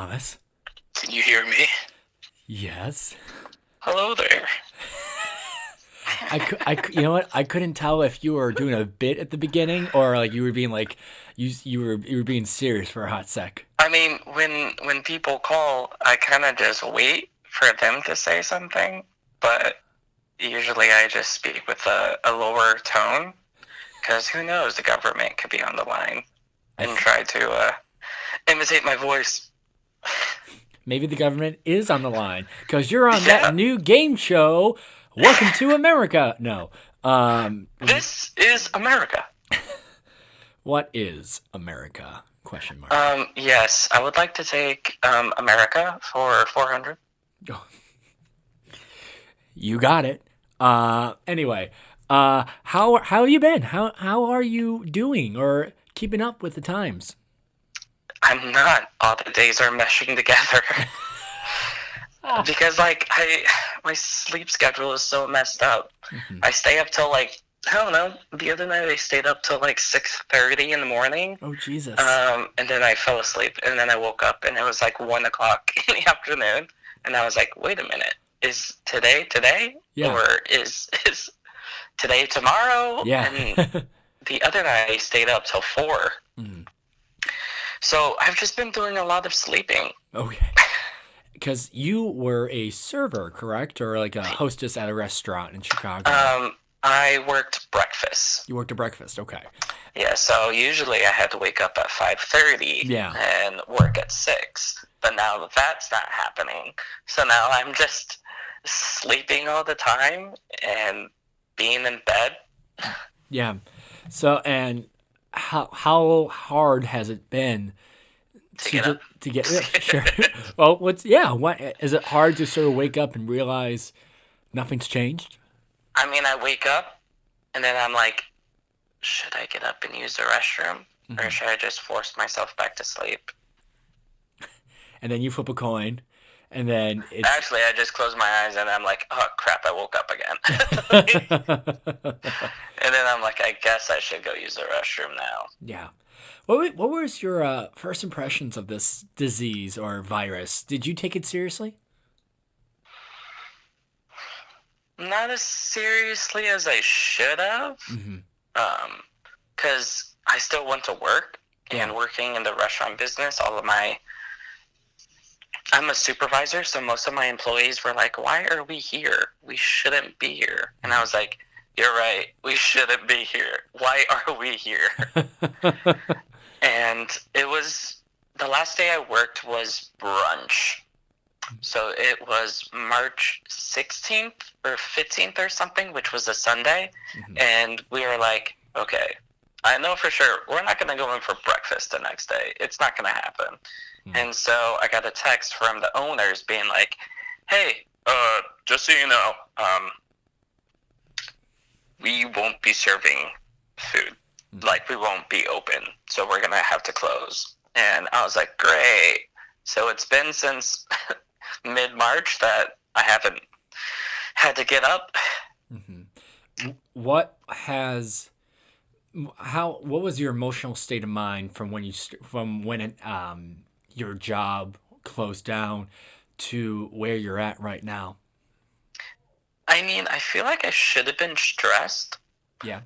Thomas. Can you hear me? Yes. Hello there. You know what? I couldn't tell if you were doing a bit at the beginning or like you were being like you were being serious for a hot sec. I mean, when people call, I kind of just wait for them to say something, but usually I just speak with a lower tone, because who knows, the government could be on the line and try to imitate my voice. Maybe the government is on the line because you're on Yeah. that new game show. Welcome to America. No. This is America. What is America? Question mark. Yes, I would like to take America for 400. You got it. Anyway, how have you been? How are you doing or keeping up with the times? I'm not. All the days are meshing together. Because my sleep schedule is so messed up. Mm-hmm. I stay up till I don't know. The other night I stayed up till 6:30 in the morning. Oh Jesus! And then I fell asleep, and then I woke up, and it was 1 o'clock in the afternoon, and I was like, wait a minute, is today, Yeah. or is today tomorrow? Yeah. And the other night I stayed up till 4. Mm. So I've just been doing a lot of sleeping. Okay. Because you were a server, correct, or like a hostess at a restaurant in Chicago? I worked breakfast. You worked a breakfast. Okay. Yeah, so usually I had to wake up at 5:30 Yeah. and work at 6. But now that's not happening. So now I'm just sleeping all the time and being in bed. Yeah. So, and how hard has it been To get up? to get sure? Well, what is it hard to sort of wake up and realize nothing's changed? I mean, I wake up and then I'm like, should I get up and use the restroom? Mm-hmm. Or should I just force myself back to sleep? And then you flip a coin, and then it's... Actually, I just close my eyes and I'm like, oh crap, I woke up again. And then I'm like, I guess I should go use the restroom now. Yeah. What was your first impressions of this disease or virus? Did you take it seriously? Not as seriously as I should have. Mm-hmm. Because I still went to work, and working in the restaurant business, I'm a supervisor, so most of my employees were like, why are we here? We shouldn't be here. And I was like, you're right, we shouldn't be here. Why are we here? And it was, the last day I worked was brunch. So it was March 16th or 15th or something, which was a Sunday. Mm-hmm. And we were like, okay, I know for sure we're not going to go in for breakfast the next day. It's not going to happen. Mm-hmm. And so I got a text from the owners being like, hey, just so you know, we won't be serving food. Mm-hmm. We won't be open. So we're going to have to close. And I was like, great. So it's been since mid-March that I haven't had to get up. Mm-hmm. What was your emotional state of mind from when your job closed down to where you're at right now? I mean, I feel like I should have been stressed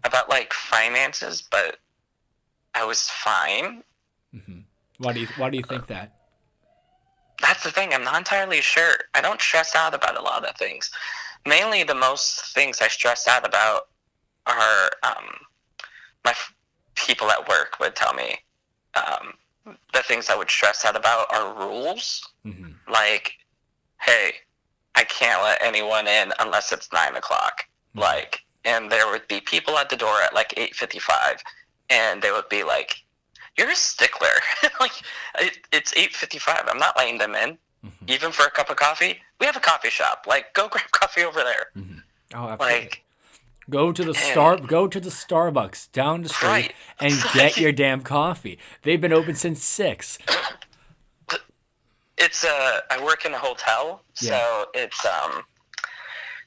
about finances, but I was fine. Mm-hmm. Why do you think that? That's the thing. I'm not entirely sure. I don't stress out about a lot of things. Mainly, the most things I stress out about are my people at work would tell me. The things I would stress out about are rules. Mm-hmm. Like, hey, I can't let anyone in unless it's 9 o'clock. Mm-hmm. And there would be people at the door at 8:55, and they would be like, you're a stickler. It's 8:55. I'm not letting them in, mm-hmm. even for a cup of coffee. We have a coffee shop. Go grab coffee over there. Mm-hmm. Oh, absolutely. Go to the Starbucks down the street and get your damn coffee. They've been open since 6. It's I work in a hotel, so it's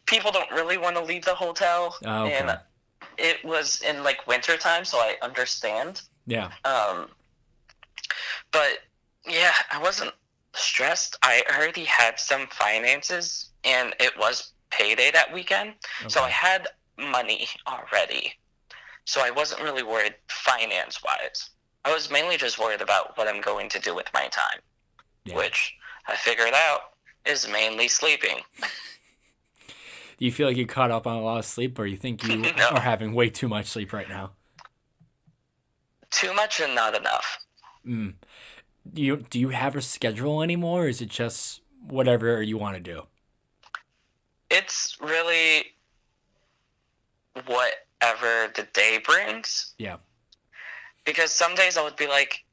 people don't really want to leave the hotel. Oh, okay. And it was in winter time, so I understand. Yeah. But yeah, I wasn't stressed. I already had some finances, and it was payday that weekend, so I Okay. had money already. So I wasn't really worried finance wise. I was mainly just worried about what I'm going to do with my time, Yeah. which I figured out is mainly sleeping. Do you feel like you caught up on a lot of sleep, or you think you are No, having way too much sleep right now? too much and not enough. Mm. Do you have a schedule anymore, or is it just whatever you want to do? It's really whatever the day brings. Yeah. Because some days I would be like,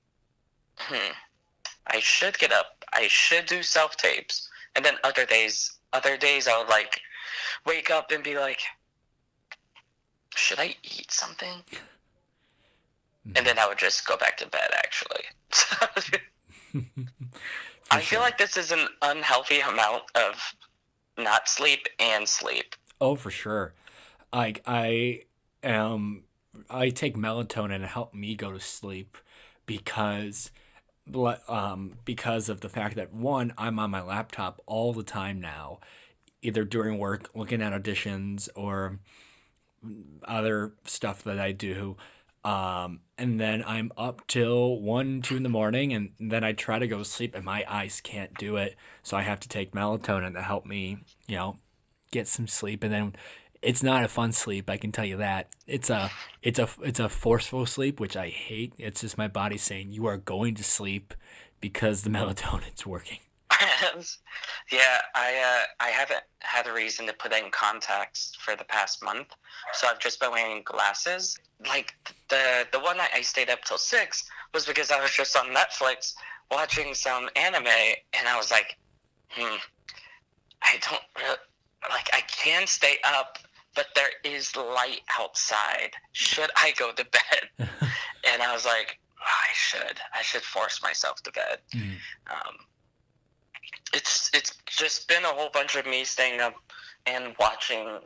I should get up. I should do self tapes. And then other days I would like wake up and be like, should I eat something? And then I would just go back to bed, actually. For I feel sure. like this is an unhealthy amount of not sleep and sleep. Oh, for sure. Like am I take melatonin to help me go to sleep because because of the fact that one, I'm on my laptop all the time now, either during work, looking at auditions or other stuff that I do. And then I'm up till 1, 2 in the morning, and then I try to go to sleep, and my eyes can't do it. So I have to take melatonin to help me, get some sleep. And then it's not a fun sleep, I can tell you that. It's a forceful sleep, which I hate. It's just my body saying you are going to sleep because the melatonin's working. Yeah, I haven't had a reason to put in contacts for the past month, so I've just been wearing glasses. Like the one night I stayed up till 6 was because I was just on Netflix watching some anime, and I was like, I don't really, like I can stay up, but there is light outside. Should I go to bed? And I was like, oh, I should force myself to bed. Mm, Um, it's just been a whole bunch of me staying up and watching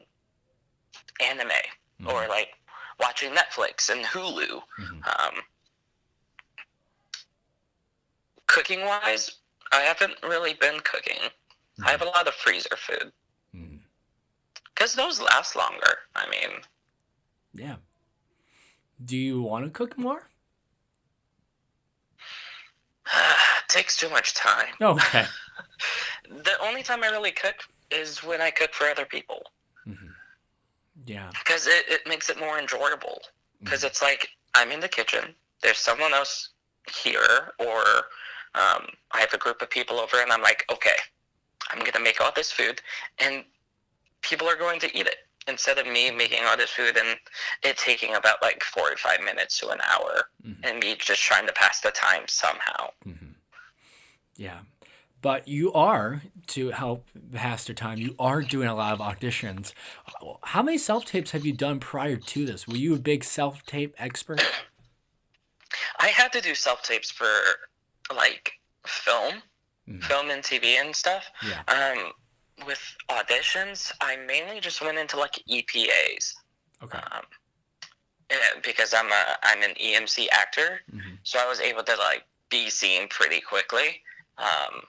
anime or mhm, like watching Netflix and Hulu. mhm, Cooking wise, I haven't really been cooking. I have mhm, a lot of freezer food mhm. because those last longer. I mean, Yeah. Do you want to cook more? it takes too much time. Okay. The only time I really cook is when I cook for other people Mhm. Yeah. because it makes it more enjoyable. Because Mhm. it's like I'm in the kitchen, there's someone else here, or I have a group of people over, and I'm like, okay, I'm gonna make all this food, and people are going to eat it instead of me making all this food and it taking about like 45 minutes to an hour, Mhm. and me just trying to pass the time somehow. Mhm. Yeah. But you are, to help pass your time, you are doing a lot of auditions. How many self tapes have you done prior to this? Were you a big self tape expert? I had to do self tapes for like film, Mhm. film and TV and stuff. Yeah. With auditions, I mainly just went into like EPAs. Okay. Um, because I'm an EMC actor, Mhm. so I was able to like be seen pretty quickly. Um,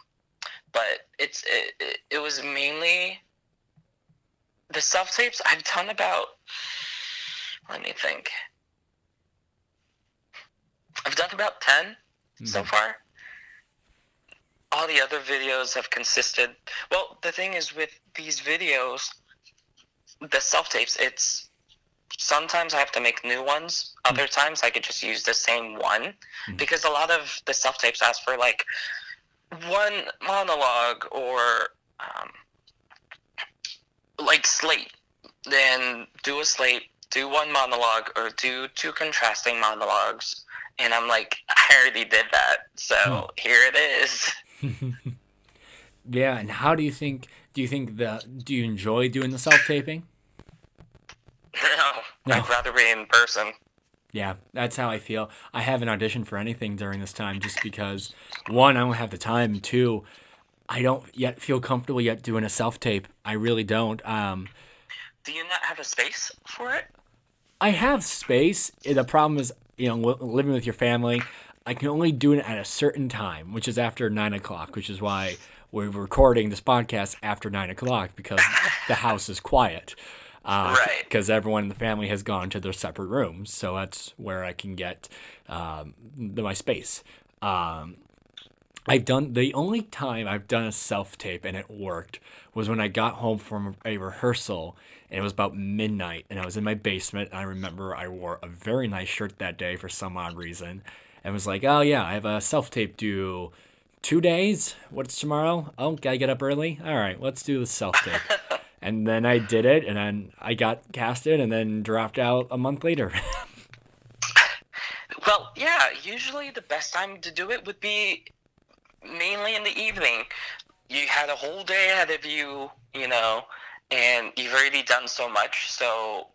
but it was mainly the self tapes. I've done about, let me think. I've done about 10 so Mhm. far. All the other videos have consisted. Well, the thing is with these videos, the self tapes, it's sometimes I have to make new ones. Mhm. Other times I could just use the same one Mhm. because a lot of the self tapes ask for like one monologue or um, like slate. Then do a slate, do one monologue, or do two contrasting monologues. And I'm like, I already did that, Huh. so here it is. Yeah. And how do you enjoy doing the self taping? No, No. I'd rather be in person. Yeah, that's how I feel. I haven't auditioned for anything during this time just because one, I don't have the time. Two, I don't yet feel comfortable yet doing a self tape. I really don't. Do you not have a space for it? I have space. The problem is, living with your family. I can only do it at a certain time, which is after 9 o'clock, which is why we're recording this podcast after 9 o'clock because the house is quiet. Right. Because everyone in the family has gone to their separate rooms, so that's where I can get my space. I've done the only time I've done a self tape and it worked was when I got home from a rehearsal and it was about midnight and I was in my basement. And I remember I wore a very nice shirt that day for some odd reason and was like, oh yeah, I have a self tape due 2 days. What's tomorrow? Oh, gotta get up early. All right, let's do the self tape. And then I did it and then I got casted and then dropped out a month later. Well, yeah, usually the best time to do it would be mainly in the evening. You had a whole day ahead of you, and you've already done so much, so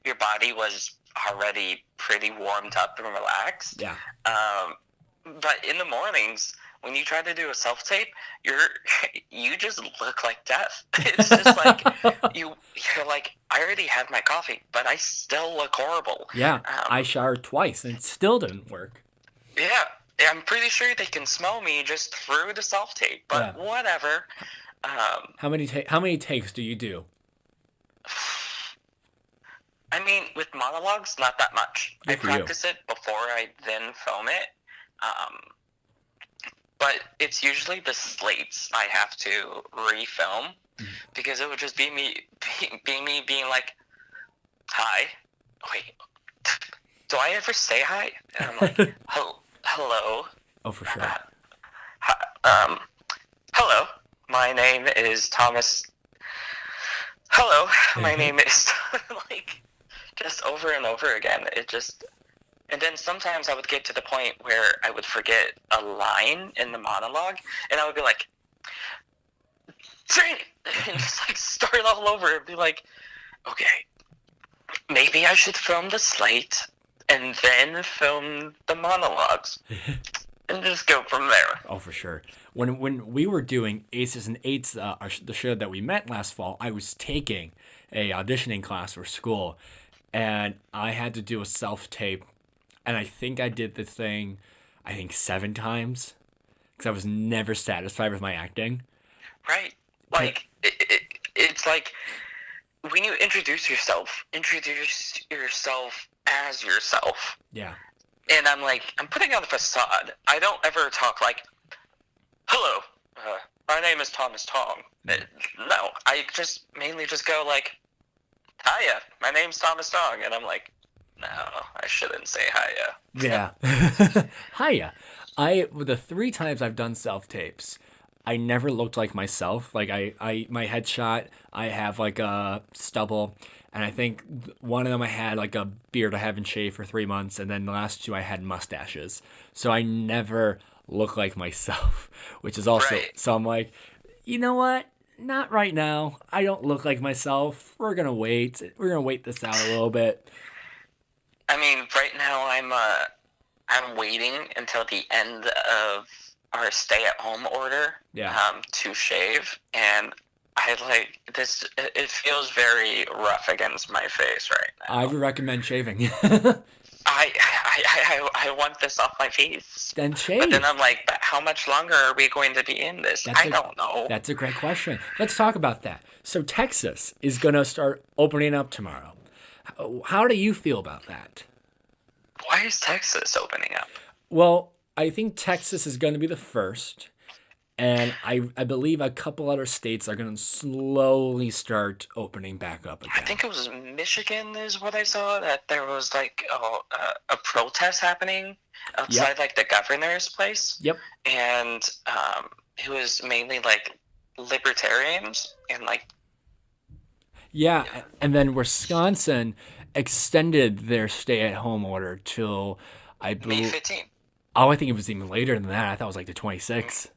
your body was already pretty warmed up and relaxed. Yeah. But in the mornings, when you try to do a self tape, you just look like death. It's just like you're like, I already had my coffee, but I still look horrible. Yeah, I showered twice and it still didn't work. Yeah, I'm pretty sure they can smell me just through the self tape, but Yeah. whatever. How many takes do you do? I mean, with monologues, not that much. Good I for you. practice it before I then film it. But it's usually the slates I have to refilm because it would just be me being like, "Hi, wait, do I ever say hi?" And I'm like, "Hello, Oh, for sure. hello, my name is Thomas. Hello, my name is," like, just over and over again. And then sometimes I would get to the point where I would forget a line in the monologue, and I would be like, "Train," and just like start all over and be like, "Okay, maybe I should film the slate and then film the monologues, and just go from there." Oh, for sure. When we were doing Aces and Eights, the show that we met last fall, I was taking a auditioning class for school, and I had to do a self tape, and I think I did the thing, 7 times, because I was never satisfied with my acting. Right. Like, it's like, when you introduce yourself as yourself. Yeah. And I'm like, I'm putting on a facade. I don't ever talk like, "Hello, my name is Thomas Tong." No, I just mainly just go like, "Hiya, my name's Thomas Tong." And I'm like, no, I shouldn't say hiya. Yeah. Hiya. The 3 times I've done self tapes, I never looked like myself. Like my headshot, I have like a stubble, and I think one of them I had like a beard I haven't shaved for 3 months, and then the last 2 I had mustaches. So I never look like myself, which is also Right. so I'm like, you know what? Not right now. I don't look like myself. We're gonna wait. We're gonna wait this out a little bit. I mean, right now I'm waiting until the end of our stay-at-home order, Yeah. to shave, and I like this. It feels very rough against my face right I now. would recommend shaving. I want this off my face. Then But shave. then I'm like, but how much longer are we going to be in this? I don't know. That's a great question. Let's talk about that. So Texas is going to start opening up tomorrow. How do you feel about that? Why is Texas opening up? Well, I think Texas is going to be the first, and I believe a couple other states are going to slowly start opening back up I again. think it was Michigan is what I saw, that there was like a protest happening outside like the governor's place. Yep. And it was mainly like libertarians and like, Yeah, and then Wisconsin extended their stay-at-home order till I May believe. 15th. Oh, I think it was even later than that. I thought it was like the 26th.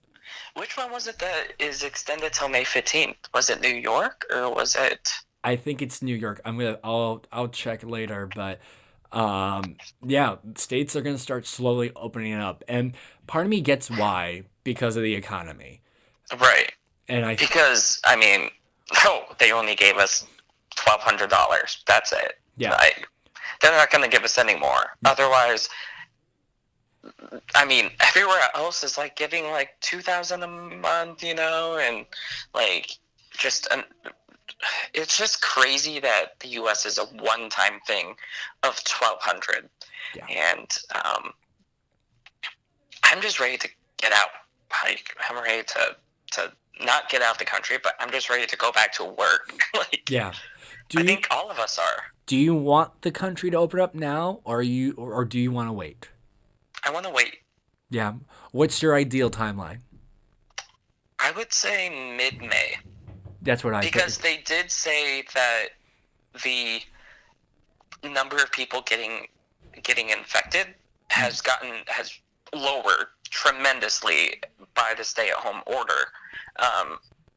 Which one was it that is extended till May 15th? Was it New York or was it? I think it's New York. I'll check later, but yeah, states are gonna start slowly opening up, and part of me gets why because of the economy, Right. and I Because, I mean, no, they only gave us $1,200. That's it. Yeah. Like, they're not going to give us any more. Otherwise, I mean, everywhere else is like giving like 2,000 a month, and like just an, it's just crazy that the U.S. is a one-time thing of 1,200, Yeah. and I'm just ready to get out. Like I'm ready to not get out of the country, but I'm just ready to go back to work. Like Yeah. Do I you think all of us are. do you want the country to open up now, or do you want to wait? I want to wait. Yeah. What's your ideal timeline? I would say mid-May That's what I because think. they did say that the number of people getting infected has lowered tremendously by the stay-at-home order.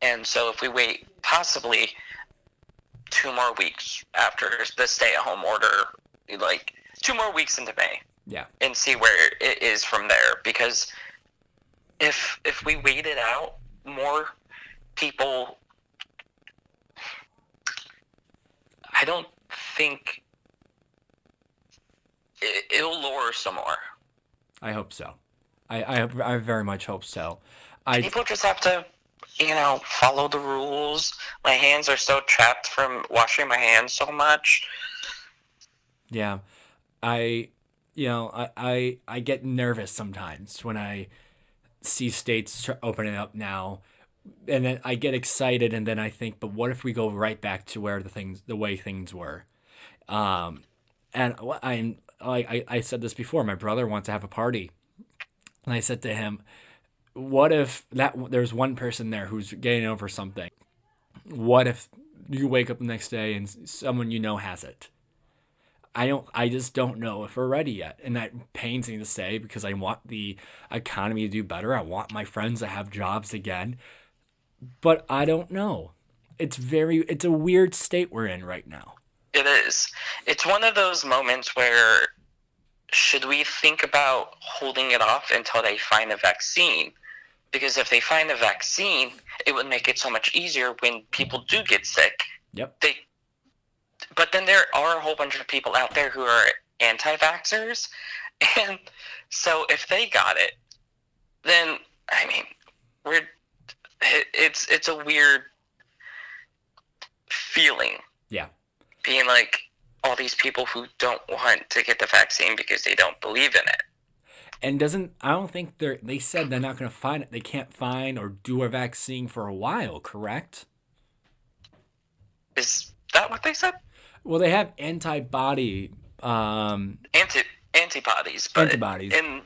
And so if we wait possibly 2 more weeks after the stay-at-home order, like 2 more weeks into May, Yeah. and see where it is from there, because if we wait it out, more people, I don't think it'll lower some more. I hope so. I very much hope so. I People just have to, follow the rules. My hands are so trapped from washing my hands so much. Yeah. I I get nervous sometimes when I see states opening up now, and then I get excited, and then I think, but what if we go right back to the way things were? Um, and I'm like I said this before. My brother wants to have a party, and I said to him, "What if there's one person there who's getting over something? What if you wake up the next day and someone you know has it?" I just don't know if we're ready yet. And that pains me to say because I want the economy to do better. I want my friends to have jobs again. But I don't know. It's a weird state we're in right now. It is. It's one of those moments where should we think about holding it off until they find a vaccine? Because if they find a vaccine, it would make it so much easier when people do get sick. Yep. But then there are a whole bunch of people out there who are anti-vaxxers, and so if they got it, then I mean, we're it's a weird feeling Yeah. being like all these people who don't want to get the vaccine because they don't believe in it. And doesn't I don't think they said they're not going to find it. They can't find or do a vaccine for a while, correct? Is that what they said? Well, they have Anti antibodies, but antibodies. and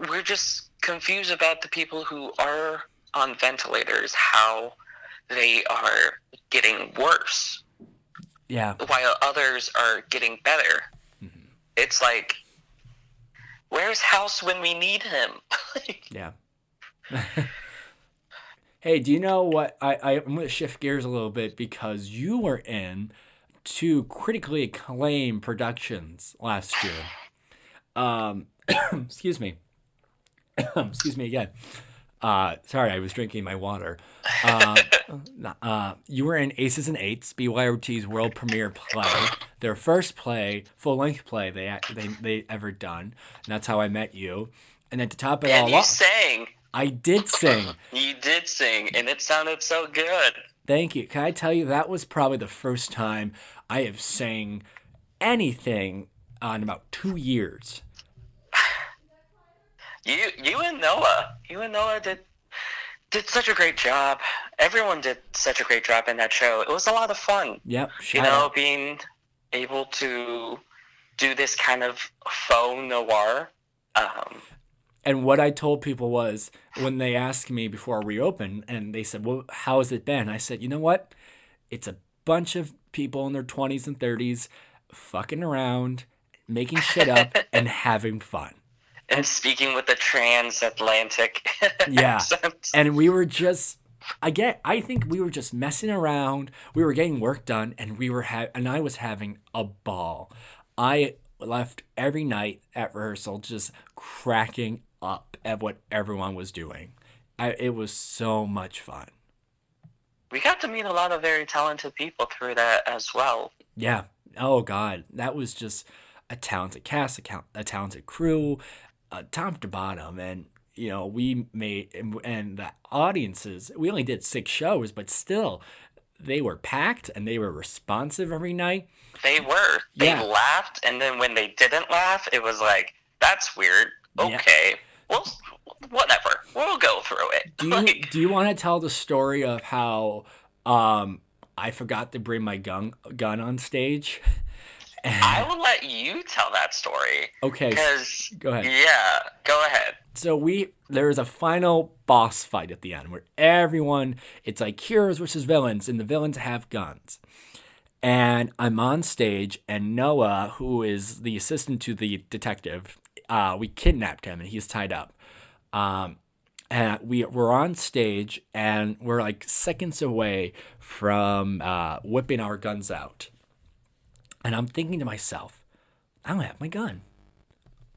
we're just confused about the people who are on ventilators, how they are getting worse Yeah. while others are getting better. It's like, where's House when we need him? Yeah. Hey, do you know what? I'm going to shift gears a little bit because you were in two critically acclaimed productions last year. Excuse me. Excuse me again. Sorry, I was drinking my water. Uh, you were in Aces and Eights, BYOT's world premiere play, their first play, full length play they ever done. And that's how I met you. And then to top it And all you off, sang. I did sing. You did sing, and it sounded so good. Thank you. Can I tell you that was probably the first time I have sang anything in about 2 years. You and Noah did such a great job. Everyone did such a great job in that show. It was a lot of fun. Yep. Shout out. Being able to do this kind of faux noir. And what I told people was when they asked me before I reopened, and they said, "Well, how has it been?" I said, "You know what? It's a bunch of people in their 20s and 30s fucking around, making shit up, and having fun." And speaking with the transatlantic Yeah. accent. And we were just I think we were just messing around. We were getting work done and and I was having a ball. I left every night at rehearsal just cracking up at what everyone was doing. It was so much fun. We got to meet a lot of very talented people through that as well. Yeah. Oh God, that was just a talented cast, a talented crew, top to bottom, and we made and the audiences. We only did 6 shows, but still, they were packed and they were responsive every night. They were. They Yeah, laughed, and then when they didn't laugh, it was like, that's weird. yeah. Okay, well, whatever. We'll go through it. Do you Like, do you want to tell the story of how I forgot to bring my gun on stage? I will let you tell that story. Okay, Because, go ahead. yeah, go ahead. So there was a final boss fight at the end where it's like heroes versus villains, and the villains have guns. And I'm on stage, and Noah, who is the assistant to the detective, we kidnapped him, and he's tied up. Um, and we're on stage, and we're like seconds away from whipping our guns out. And I'm thinking to myself, I don't have my gun.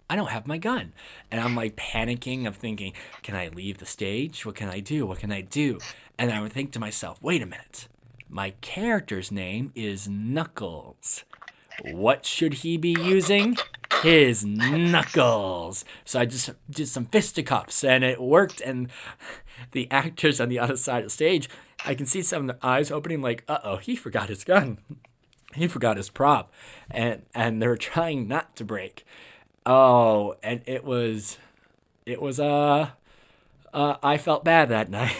I don't have my gun. And I'm like panicking. I'm thinking, can I leave the stage? What can I do? What can I do? And I would think to myself, wait a minute. My character's name is Knuckles. What should he be using? His knuckles. So I just did some fisticuffs and it worked. And the actors on the other side of the stage, I can see some of the eyes opening like, uh-oh, he forgot his gun. He forgot his prop. And they're trying not to break. Oh, and I felt bad that night.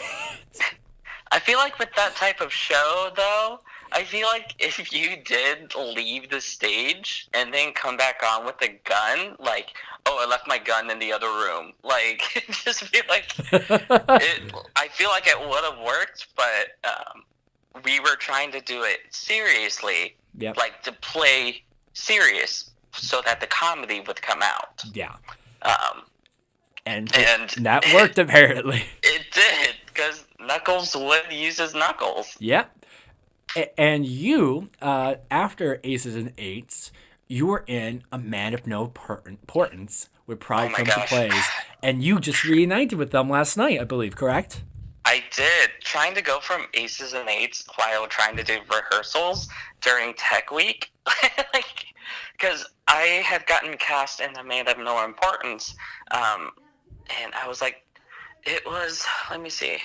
I feel like with that type of show, though, I feel like if you did leave the stage and then come back on with a gun, like, oh, I left my gun in the other room. Like, just feel like I feel like it would have worked, but we were trying to do it seriously, Yep. like to play serious so that the comedy would come out. Yeah. Um, And and that worked apparently. it did, because Knuckles would use his knuckles. Yep. And you, after Aces and Eights, you were in A Man of No Importance with Pride Oh my Comes to gosh. Plays, and you just reunited with them last night, I believe, correct? I did. Trying to go from Aces and Eights while trying to do rehearsals during Tech Week. Like, because I had gotten cast in A Man of No Importance, and I was like, let me see.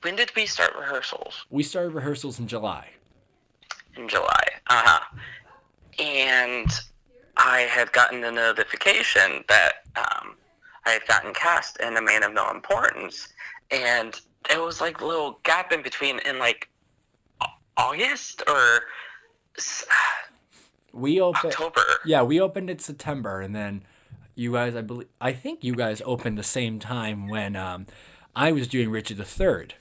When did we start rehearsals? We started rehearsals in July. In July. Uh-huh. And I had gotten a notification that I had gotten cast in A Man of No Importance. And it was like a little gap in between in like August or We opened. October. Yeah, we opened in September, and then you guys, I think you guys opened the same time when I was doing Richard the Third.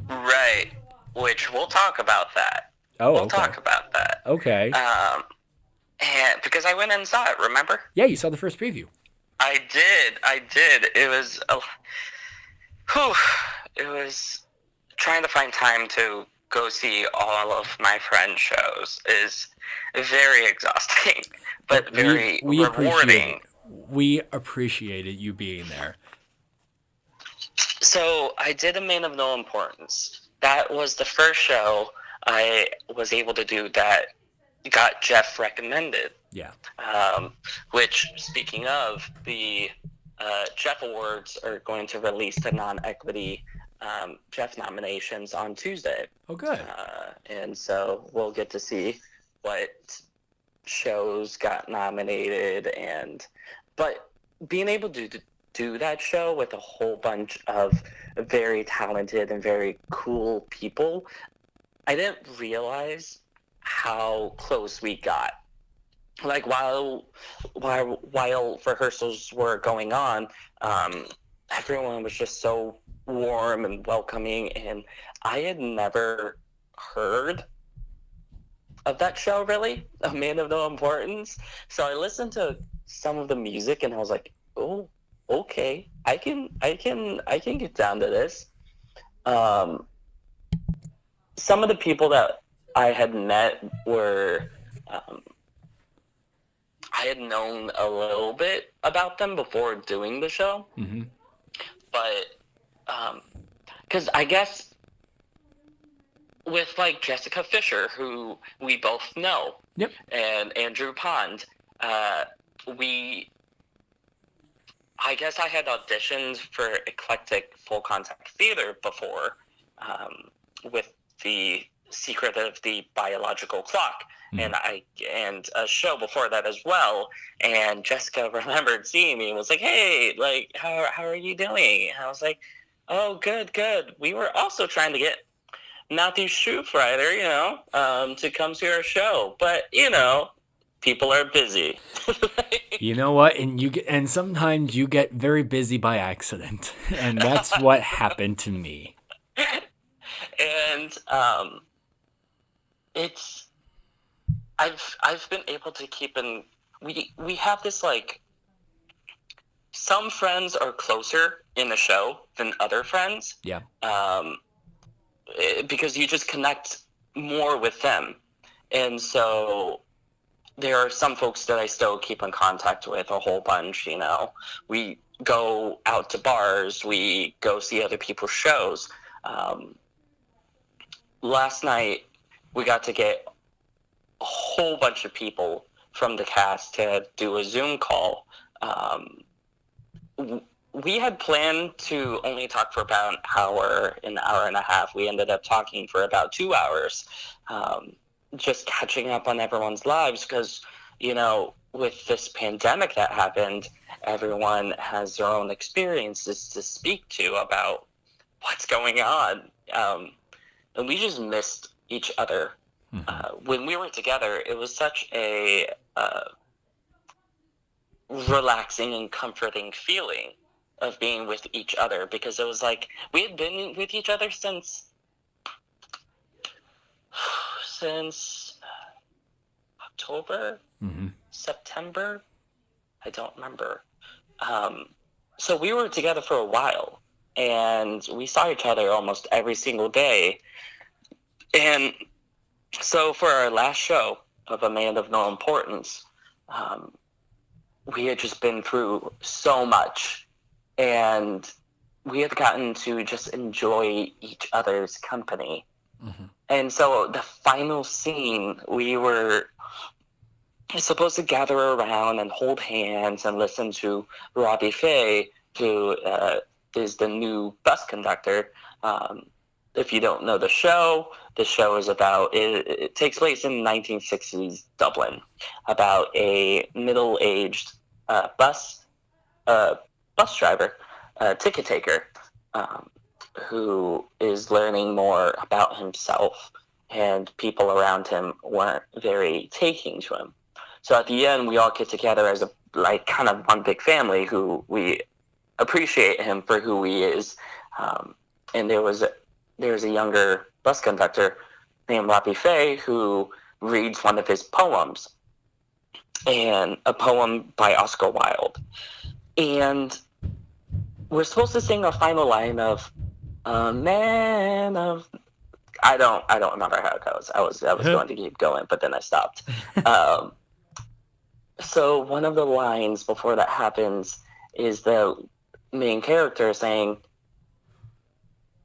Right. Which we'll talk about that. Oh, We'll okay. talk about that. Okay. And because I went and saw it, remember? Yeah, you saw the first preview. I did. It was, it was trying to find time to go see all of my friends' shows is very exhausting, but very rewarding. We appreciated you being there. So I did A Man of No Importance. That was the first show I was able to do that got Jeff recommended. Yeah. Which, speaking of, the Jeff Awards are going to release the non-equity Jeff nominations on Tuesday. Oh, good. And so we'll get to see what shows got nominated, but being able to do that show with a whole bunch of very talented and very cool people, I didn't realize how close we got. Like while rehearsals were going on, everyone was just so warm and welcoming, and I had never heard of that show, really, A Man of No Importance. So I listened to some of the music, and I was like, "Oh, okay, I can get down to this." Some of the people that I had met were, I had known a little bit about them before doing the show, Mm-hmm. but because I guess with like Jessica Fisher, who we both know, Yep. and Andrew Pond, uh, we I guess I had auditioned for eclectic full contact theater before, with the Secret of the Biological Clock, Mm. and a show before that as well. And Jessica remembered seeing me and was like, "Hey, like, how are you doing?" And I was like, "Oh, good, good." We were also trying to get Matthew Shoefrider, to come to our show, but people are busy. You know what? And sometimes you get very busy by accident, and that's what happened to me. And it's I've been able to keep in we have this, like, some friends are closer in the show than other friends, Yeah. um, because you just connect more with them, and so there are some folks that I still keep in contact with a whole bunch. We go out to bars, we go see other people's shows. Um, Last night we got to get a whole bunch of people from the cast to do a Zoom call. Um, we had planned to only talk for about an hour and a half. We ended up talking for about 2 hours, just catching up on everyone's lives because, with this pandemic that happened, everyone has their own experiences to speak to about what's going on. And we just missed each other. When we were together, it was such a relaxing and comforting feeling of being with each other because it was like we had been with each other since October, Mm-hmm. September. I don't remember. Um, so we were together for a while, and we saw each other almost every single day. And so for our last show of A Man of No Importance, um, we had just been through so much, and we had gotten to just enjoy each other's company. Mm-hmm. And so the final scene, we were supposed to gather around and hold hands and listen to Robbie Fay, who is the new bus conductor. Um, if you don't know the show is about it takes place in 1960s Dublin, about a middle-aged uh, bus uh, bus driver, ticket taker, um, who is learning more about himself, and people around him weren't very taking to him. So at the end, we all get together as a like kind of one big family who we appreciate him for who he is. Um, and there was a younger bus conductor named Robbie Fay who reads one of his poems, and a poem by Oscar Wilde. And we're supposed to sing a final line of "A man of." I don't remember how it goes. I was going to keep going, but then I stopped. Um, so one of the lines before that happens is the main character saying,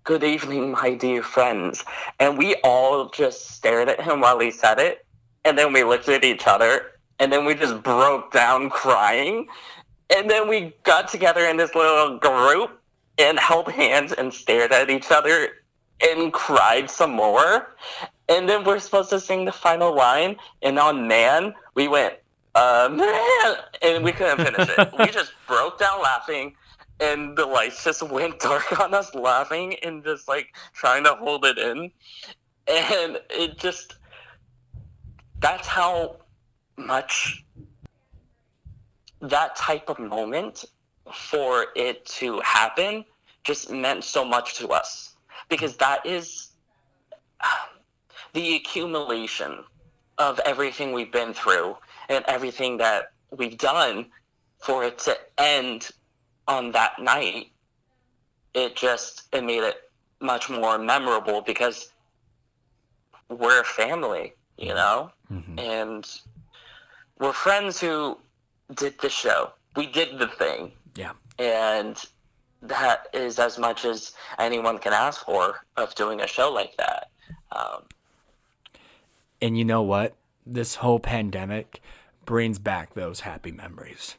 "Good evening, my dear friends," and we all just stared at him while he said it, and then we looked at each other, and then we just broke down crying. And then we got together in this little group and held hands and stared at each other and cried some more. And then we're supposed to sing the final line. And on "Man," we went, "Man," and we couldn't finish it. We just broke down laughing, and the lights just went dark on us laughing and just like trying to hold it in. And that's how much that type of moment for it to happen just meant so much to us because that is the accumulation of everything we've been through and everything that we've done. For it to end on that night, it made it much more memorable because we're a family, Mm-hmm. and we're friends who did the show. We did the thing. Yeah. And that is as much as anyone can ask for of doing a show like that. Um, And you know what? This whole pandemic brings back those happy memories.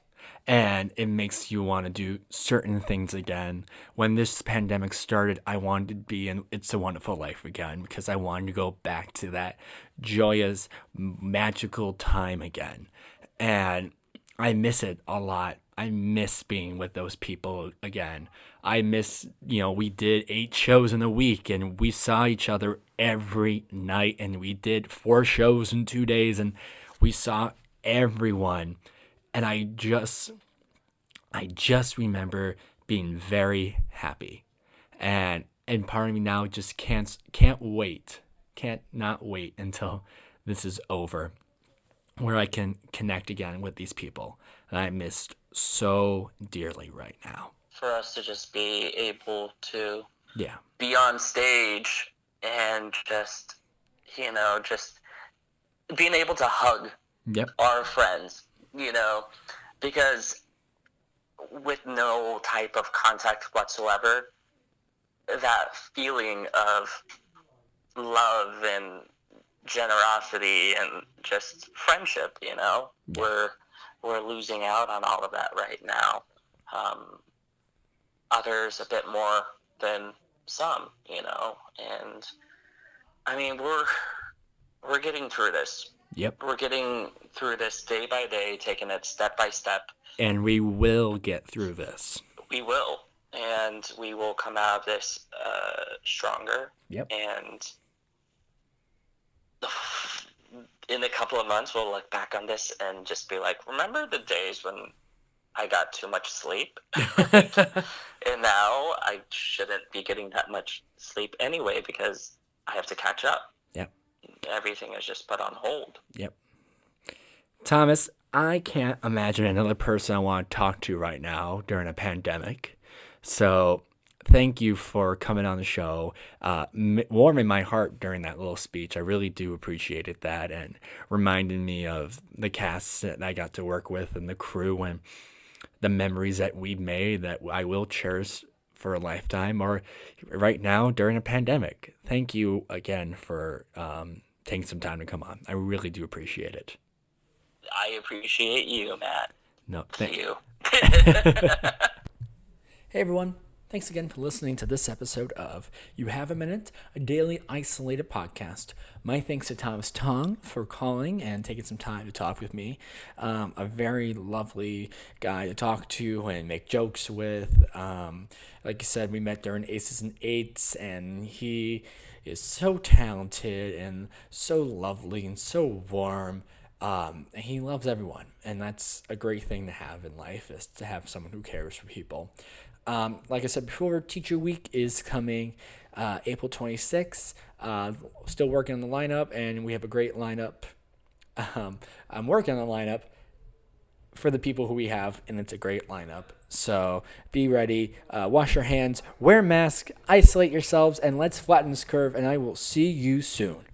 And it makes you want to do certain things again. When this pandemic started, I wanted to be in It's a Wonderful Life again because I wanted to go back to that joyous, magical time again. And I miss it a lot. I miss being with those people again. I miss, we did 8 shows in a week and we saw each other every night, and we did 4 shows in 2 days and we saw everyone. And I just remember being very happy. And part of me now just can't wait. Can't not wait until this is over, where I can connect again with these people that I missed so dearly right now. For us to just be able to Yeah. be on stage and just being able to hug Yep. our friends, because with no type of contact whatsoever, that feeling of love and generosity and just friendship, we're losing out on all of that right now. Others a bit more than some, and I mean, we're getting through this. Yep. We're getting through this day by day, taking it step by step. And we will get through this. We will. And we will come out of this stronger. Yep. And in a couple of months, we'll look back on this and just be like, remember the days when I got too much sleep? And now I shouldn't be getting that much sleep anyway because I have to catch up. Yep. Everything is just put on hold. Yep. Thomas, I can't imagine another person I want to talk to right now during a pandemic. So thank you for coming on the show, warming my heart during that little speech. I really do appreciate that, and reminding me of the cast that I got to work with and the crew and the memories that we made that I will cherish for a lifetime, or right now during a pandemic. Thank you again for taking some time to come on. I really do appreciate it. I appreciate you, Matt. No, Thank you. Hey everyone, thanks again for listening to this episode of You Have a Minute, a daily isolated podcast. My thanks to Thomas Tong for calling and taking some time to talk with me. A very lovely guy to talk to and make jokes with. Like I said, we met during Aces and Eights, and he is so talented and so lovely and so warm. And he loves everyone, and that's a great thing to have in life, is to have someone who cares for people. Like I said before, Teacher Week is coming April 26th. Still working on the lineup, and we have a great lineup. I'm working on the lineup for the people who we have, and it's a great lineup. So be ready. Wash your hands, wear a mask, isolate yourselves, and let's flatten this curve, and I will see you soon.